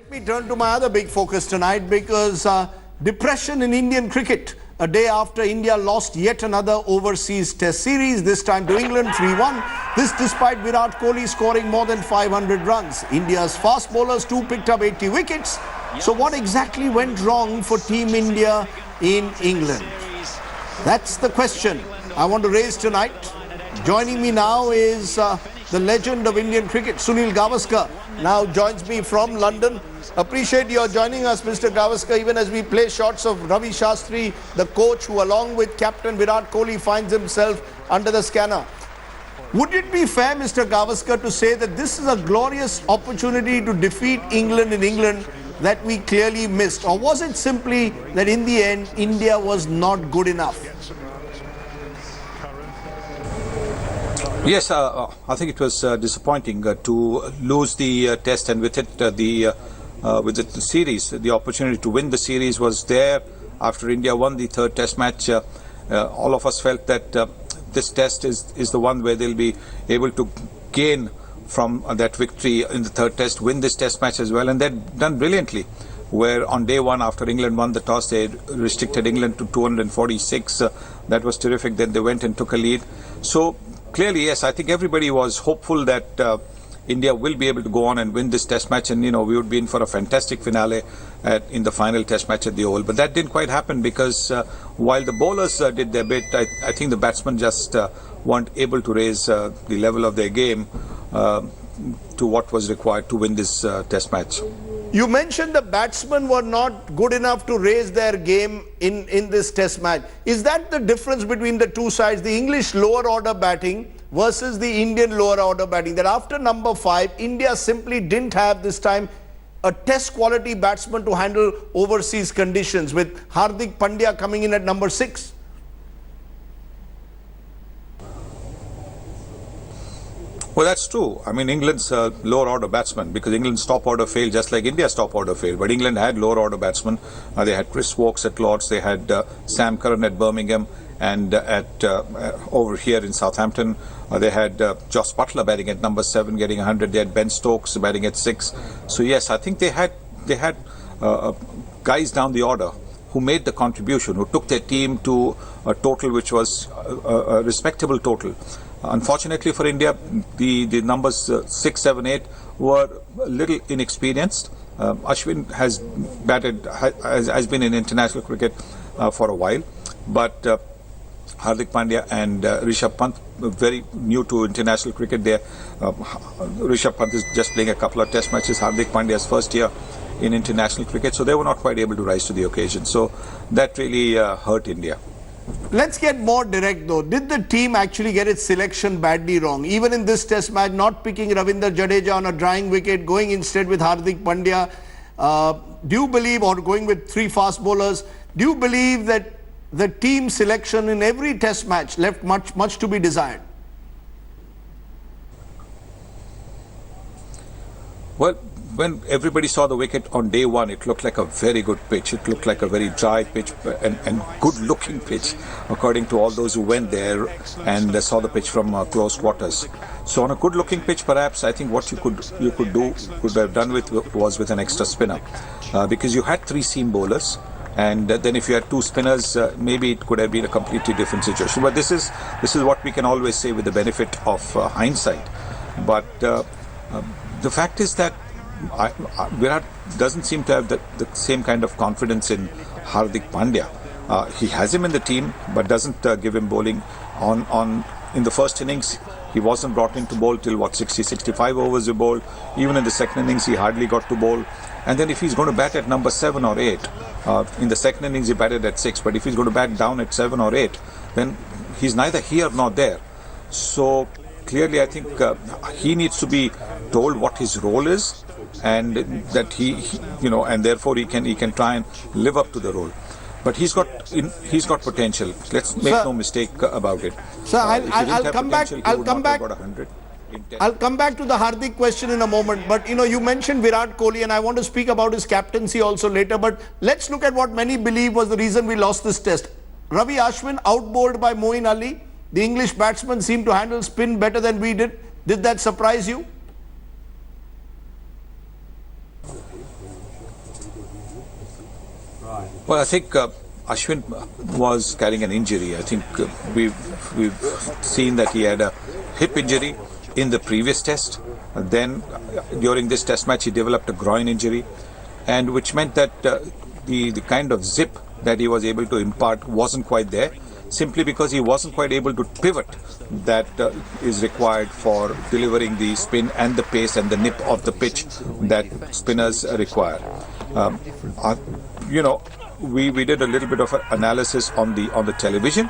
Let me turn to my other big focus tonight because depression in Indian cricket. A day after India lost yet another overseas test series, this time to England 3-1. This despite Virat Kohli scoring more than 500 runs. India's fast bowlers too picked up 80 wickets. So what exactly went wrong for Team India in England? That's the question I want to raise tonight. Joining me now is the legend of Indian cricket, Sunil Gavaskar, now joins me from London. Appreciate your joining us, Mr. Gavaskar, even as we play shots of Ravi Shastri, the coach who along with Captain Virat Kohli finds himself under the scanner. Would it be fair, Mr. Gavaskar, to say that this is a glorious opportunity to defeat England in England that we clearly missed? Or was it simply that in the end, India was not good enough? Yes, I think it was disappointing to lose the test, and with it the series. The opportunity to win the series was there after India won the third test match. All of us felt that this test is the one where they'll be able to gain from that victory in the third test, win this test match as well, and they'd done brilliantly. Where on day one, after England won the toss, they restricted England to 246. That was terrific. Then they went and took a lead. So clearly, yes, I think everybody was hopeful that India will be able to go on and win this test match, and we would be in for a fantastic finale in the final test match at the Oval. But that didn't quite happen because while the bowlers did their bit, I think the batsmen just weren't able to raise the level of their game to what was required to win this test match. You mentioned the batsmen were not good enough to raise their game in this test match. Is that the difference between the two sides, the English lower order batting versus the Indian lower order batting? That after number 5, India simply didn't have this time a test quality batsman to handle overseas conditions, with Hardik Pandya coming in at number 6. Well, that's true. I mean, England's lower order batsmen, because England's top order failed just like India's top order failed. But England had lower order batsmen. They had Chris Woakes at Lords, they had Sam Curran at Birmingham, and at over here in Southampton, they had Joss Butler batting at number 7, getting 100. They had Ben Stokes batting at 6. So yes, I think they had guys down the order who made the contribution, who took their team to a total which was a respectable total. Unfortunately for India, the numbers 6, 7, 8 were a little inexperienced. Ashwin has been in international cricket for a while, but Hardik Pandya and Rishabh Pant, very new to international cricket. Rishabh Pant is just playing a couple of test matches. Hardik Pandya's first year in international cricket, so they were not quite able to rise to the occasion. So that really hurt India. Let's get more direct though. Did the team actually get its selection badly wrong? Even in this test match, not picking Ravindra Jadeja on a drying wicket, going instead with Hardik Pandya. Do you believe, or going with 3 fast bowlers, do you believe that the team selection in every test match left much to be desired? Well, when everybody saw the wicket on day one, it looked like a very good pitch. It looked like a very dry pitch and good-looking pitch, according to all those who went there and saw the pitch from close quarters. So on a good-looking pitch, perhaps I think what you could have done was with an extra spinner, because you had 3 seam bowlers, and then if you had 2 spinners, maybe it could have been a completely different situation. But this is what we can always say with the benefit of hindsight. But the fact is that Virat doesn't seem to have the same kind of confidence in Hardik Pandya. He has him in the team, but doesn't give him bowling. In the first innings, he wasn't brought in to bowl till 60, 65 overs he bowled. Even in the second innings, he hardly got to bowl. And then if he's going to bat at number 7 or 8, in the second innings he batted at 6, but if he's going to bat down at 7 or 8, then he's neither here nor there. So clearly I think he needs to be told what his role is, and that he and therefore he can try and live up to the role. But he's got potential. Let's make no mistake about it. Sir, I'll come back. I'll come back to the Hardik question in a moment. But you mentioned Virat Kohli, and I want to speak about his captaincy also later. But let's look at what many believe was the reason we lost this test. Ravi Ashwin outbowled by Moeen Ali. The English batsmen seemed to handle spin better than we did. Did that surprise you? Well, I think Ashwin was carrying an injury. I think we've seen that he had a hip injury in the previous test. Then during this test match, he developed a groin injury, and which meant that the kind of zip that he was able to impart wasn't quite there, simply because he wasn't quite able to pivot that is required for delivering the spin and the pace and the nip of the pitch that spinners require. We did a little bit of analysis on the television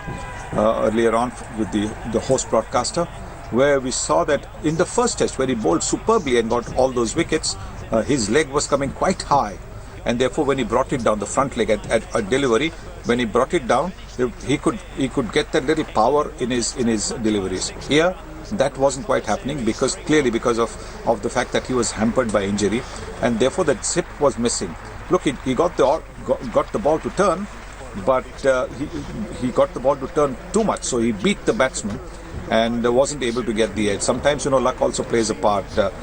earlier on with the host broadcaster, where we saw that in the first test, where he bowled superbly and got all those wickets, his leg was coming quite high, and therefore when he brought it down, the front leg at a delivery, when he brought it down, he could get that little power in his deliveries. Here, that wasn't quite happening because of the fact that he was hampered by injury, and therefore that zip was missing. Look, he got the ball to turn, but he got the ball to turn too much, so he beat the batsman and wasn't able to get the edge. Sometimes, luck also plays a part. But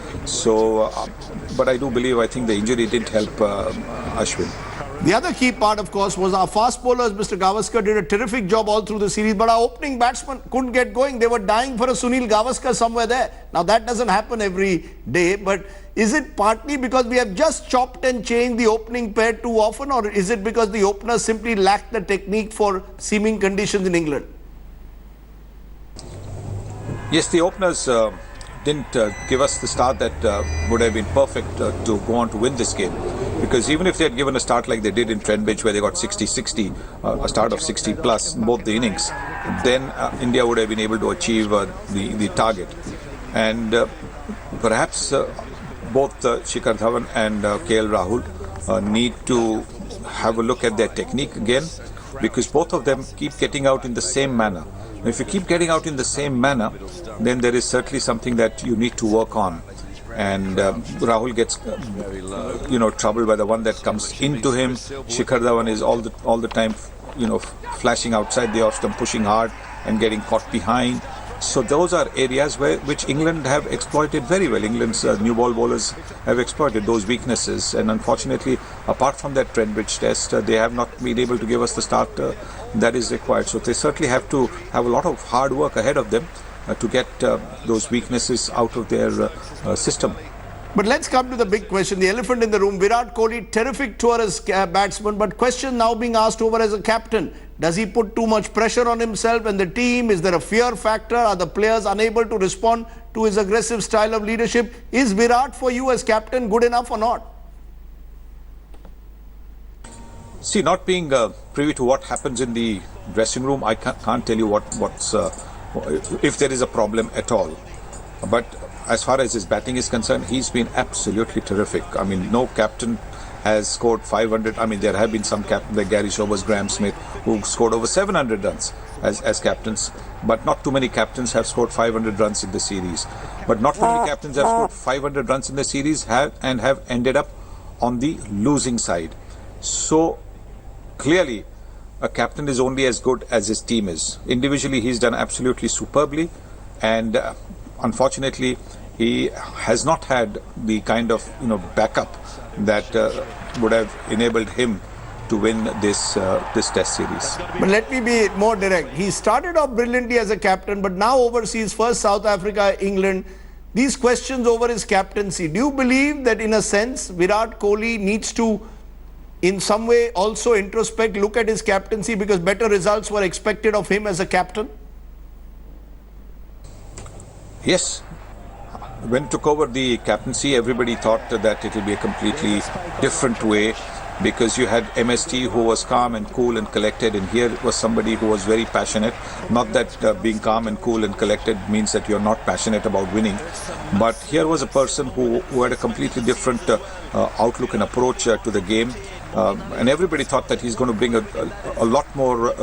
I think the injury didn't help Ashwin. The other key part, of course, was our fast bowlers. Mr. Gavaskar did a terrific job all through the series, but our opening batsmen couldn't get going. They were dying for a Sunil Gavaskar somewhere there. Now, that doesn't happen every day, but is it partly because we have just chopped and changed the opening pair too often, or is it because the openers simply lack the technique for seaming conditions in England? Yes, the openers didn't give us the start that would have been perfect to go on to win this game. Because even if they had given a start like they did in Trent where they got 60-60, a start of 60 plus in both the innings, then India would have been able to achieve the target. And perhaps both Shikhar Dhawan and KL Rahul need to have a look at their technique again, because both of them keep getting out in the same manner. If you keep getting out in the same manner, then there is certainly something that you need to work on. And Rahul gets, troubled by the one that comes into him. Shikhar Dhawan is all the time, flashing outside the off stump, pushing hard and getting caught behind. So those are areas which England have exploited very well. England's new ball bowlers have exploited those weaknesses, and unfortunately, apart from that Trent test, they have not been able to give us the start that is required. So they certainly have to have a lot of hard work ahead of them to get those weaknesses out of their system. But let's come to the big question, the elephant in the room. Virat Kohli, terrific tour as batsman, but question now being asked over as a captain. Does he put too much pressure on himself and the team? Is there a fear factor? Are the players unable to respond to his aggressive style of leadership? Is Virat for you as captain good enough or not? See, not being privy to what happens in the dressing room, I can't tell you what's if there is a problem at all. But as far as his batting is concerned, he's been absolutely terrific. I mean, no captain has scored 500. I mean, there have been some captains like Gary Sobers, Graham Smith, who scored over 700 runs as captains. But not too many captains have scored 500 runs in the series. But not too many captains have scored 500 runs in the series have ended up on the losing side. So clearly, a captain is only as good as his team is. Individually, he's done absolutely superbly, and unfortunately, he has not had the kind of backup that would have enabled him to win this test series. But let me be more direct. He started off brilliantly as a captain, but now overseas, first South Africa, England, these questions over his captaincy. Do you believe that in a sense, Virat Kohli needs to in some way also introspect, look at his captaincy, because better results were expected of him as a captain? Yes. When he took over the captaincy, everybody thought that it will be a completely different way, because you had MST who was calm and cool and collected, and here was somebody who was very passionate. Not that being calm and cool and collected means that you're not passionate about winning, but here was a person who had a completely different outlook and approach to the game. And everybody thought that he's going to bring a lot more,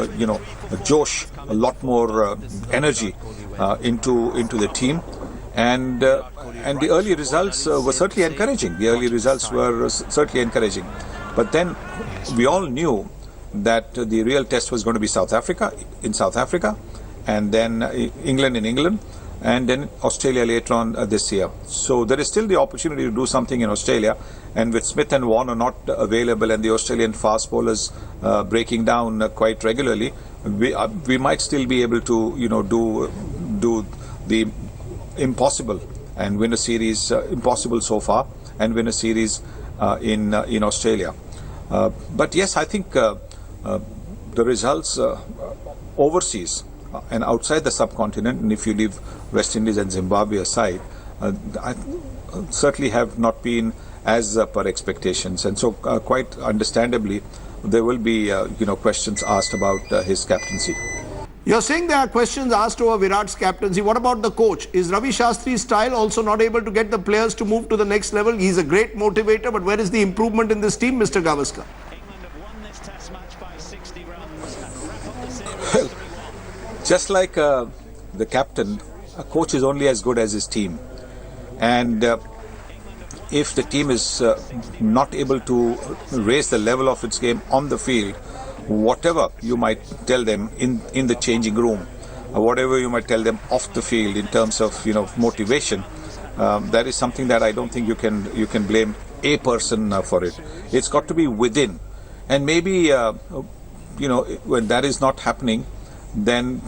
josh, a lot more energy into the team. And the early results were certainly encouraging. But then we all knew that the real test was going to be in South Africa, and then England in England. and then Australia later on this year. So there is still the opportunity to do something in Australia, and with Smith and Warner not available and the Australian fast bowlers breaking down quite regularly, we might still be able to do the impossible and win a series, impossible so far, and win a series in Australia. But yes, I think the results overseas and outside the subcontinent, and if you leave West Indies and Zimbabwe aside, I certainly have not been as per expectations, and so quite understandably there will be questions asked about his captaincy. You're saying there are questions asked over Virat's captaincy. What about the coach? Is Ravi Shastri's style also not able to get the players to move to the next level? He's a great motivator, but where is the improvement in this team, Mr. Gavaskar? Well, just like the captain, a coach is only as good as his team. And if the team is not able to raise the level of its game on the field, whatever you might tell them in the changing room, or whatever you might tell them off the field in terms of motivation, that is something that I don't think you can blame a person for it. It's got to be within, and maybe when that is not happening, then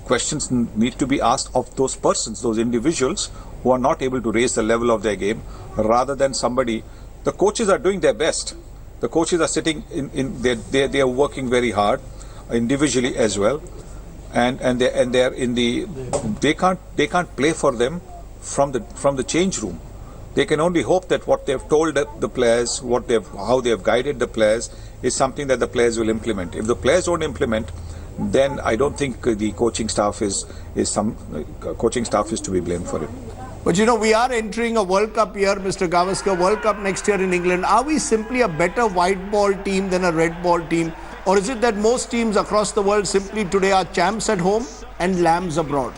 questions need to be asked of those persons, those individuals who are not able to raise the level of their game, rather than somebody. The coaches are doing their best. The coaches are sitting they are working very hard individually as well, and they're in the they can't play for them from the change room. They can only hope that what they've told the players, how they have guided the players, is something that the players will implement. If the players don't implement, then I don't think the coaching staff is to be blamed for it. But we are entering a World Cup year, Mr. Gavaskar, World Cup next year in England. Are we simply a better white ball team than a red ball team? Or is it that most teams across the world simply today are champs at home and lambs abroad?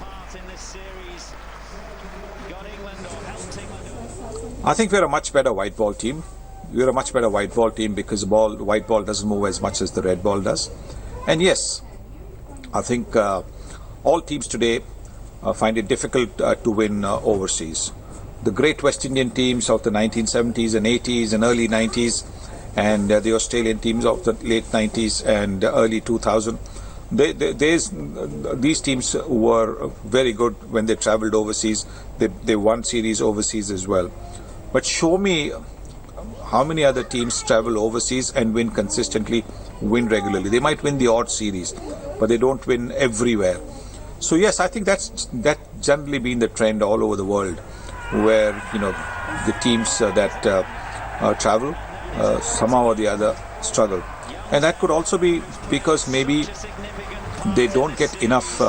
I think we're a much better white ball team. We're a much better white ball team because the white ball doesn't move as much as the red ball does. And yes, I think all teams today find it difficult to win overseas. The great West Indian teams of the 1970s and 80s and early 90s, and the Australian teams of the late 90s and early 2000, these teams were very good when they travelled overseas. They won series overseas as well. But show me how many other teams travel overseas and win consistently, win regularly. They might win the odd series, but they don't win everywhere. So yes, I think that's generally been the trend all over the world, where the teams that travel somehow or the other struggle, and that could also be because maybe they don't get enough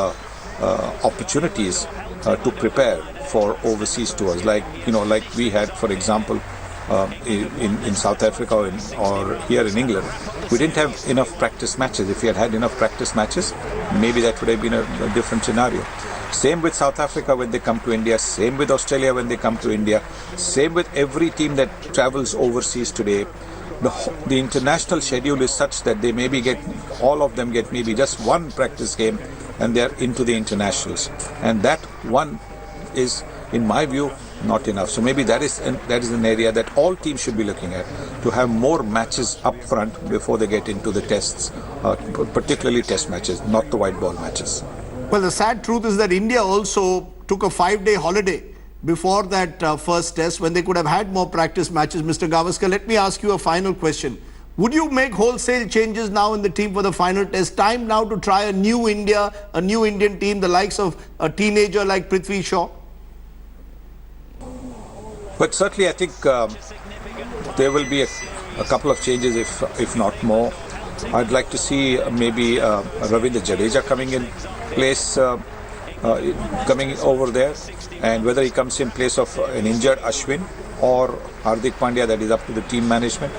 opportunities to prepare for overseas tours, like we had, for example, in South Africa or here in England. We didn't have enough practice matches. If we had had enough practice matches, maybe that would have been a different scenario. Same with South Africa when they come to India, same with Australia when they come to India, same with every team that travels overseas today. The international schedule is such that they all of them get maybe just one practice game and they're into the internationals. And that one is, in my view, not enough. So maybe that is an area that all teams should be looking at, to have more matches up front before they get into the tests, particularly test matches, not the white ball matches. Well, the sad truth is that India also took a 5-day holiday before that first test, when they could have had more practice matches. Mr. Gavaskar, let me ask you a final question. Would you make wholesale changes now in the team for the final test? Time now to try a new India, a new Indian team, the likes of a teenager like Prithvi Shaw? But certainly I think there will be a couple of changes, if not more. I'd like to see maybe Ravindra Jadeja coming in place, coming over there, and whether he comes in place of an injured Ashwin or Hardik Pandya, that is up to the team management,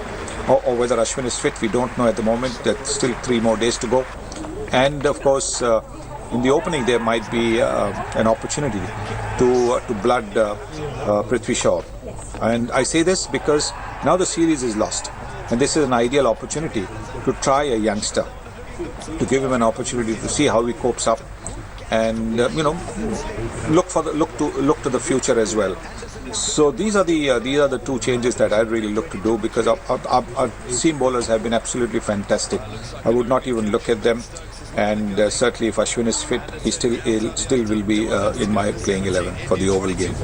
or whether Ashwin is fit, we don't know at the moment. There's still 3 more days to go. And of course, in the opening there might be an opportunity to blood Prithvi Shaw. And I say this because now the series is lost, and this is an ideal opportunity to try a youngster, to give him an opportunity to see how he copes up, and look to the future as well. So these are the two changes that I really look to do, because our seam bowlers have been absolutely fantastic. I would not even look at them, and certainly if Ashwin is fit, he still will be in my playing 11 for the Oval game.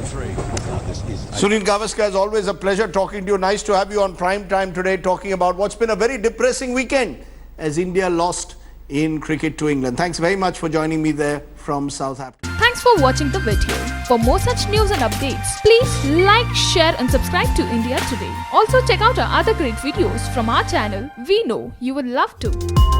Sunil Gavaskar, as always, a pleasure talking to you. Nice to have you on Prime Time today, talking about what's been a very depressing weekend as India lost in cricket to England. Thanks very much for joining me there from Southampton. Thanks for watching the video. For more such news and updates, please like, share and subscribe to India Today. Also check out our other great videos from our channel. We know you will love to.